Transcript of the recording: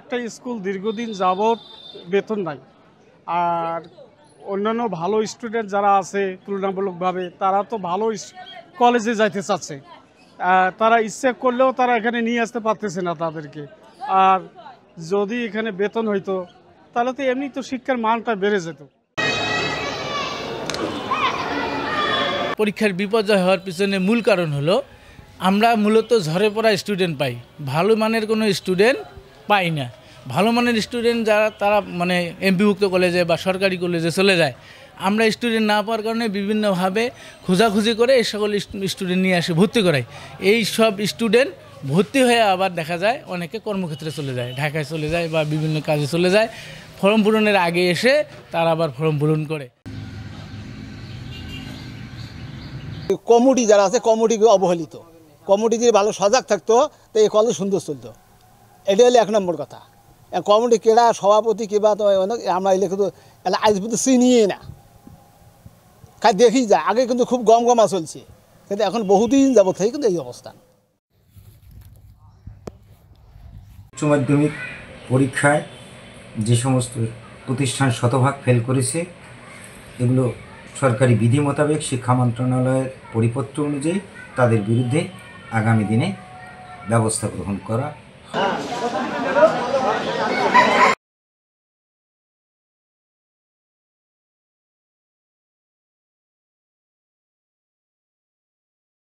একটা স্কুল দীর্ঘদিন যাবৎ বেতন নাই। আর অন্যান্য ভালো স্টুডেন্ট যারা আছে তুলনামূলকভাবে তারা তো ভালো কলেজে যাইতে চাচ্ছে, তারা ইচ্ছে করলেও তারা এখানে নিয়ে আসতে পারতেছে না তাদেরকে। আর যদি এখানে বেতন হইতো তাহলে তো এমনি তো শিক্ষার মানটা বেড়ে যেত। পরীক্ষার বিপর্যয় হওয়ার পিছনে মূল কারণ হলো আমরা মূলত ঝরে পড়া স্টুডেন্ট পাই, ভালো মানের কোনো স্টুডেন্ট পাই না। ভালো মানের স্টুডেন্ট যারা তারা মানে এমপিভুক্ত কলেজে বা সরকারি কলেজে চলে যায়। আমরা স্টুডেন্ট না পাওয়ার কারণে বিভিন্নভাবে খোঁজাখুঁজি করে এই সকল স্টুডেন্ট নিয়ে আসে ভর্তি করাই। এই সব স্টুডেন্ট ভর্তি হয়ে আবার দেখা যায় অনেকে কর্মক্ষেত্রে চলে যায়, ঢাকায় চলে যায় বা বিভিন্ন কাজে চলে যায়। ফর্ম পূরণের আগে এসে তারা আবার ফর্ম পূরণ করে। কমিটি যারা আছে কমিটি অবহেলিত, কমিটি যদি ভালো সজাগ থাকতো তো এই কলেজ সুন্দর চলতো। এটা হলো 1 নম্বর কথা। কমিটি কেডা সভাপতি কিংবা তো আমরা এলে কিন্তু আজ পর্যন্ত চিনিয়ে না, খাই দেখি যায়। আগে কিন্তু খুব গমগমা চলছে, কিন্তু এখন বহুদিন যাবত থেকে কিন্তু এই অবস্থান। উচ্চ মাধ্যমিক পরীক্ষায় যে সমস্ত প্রতিষ্ঠান শতভাগ ফেল করেছে এগুলো সরকারি বিধি মোতাবেক শিক্ষা মন্ত্রণালয়ের পরিপত্র অনুযায়ী তাদের বিরুদ্ধে আগামী দিনে ব্যবস্থা গ্রহণ করা।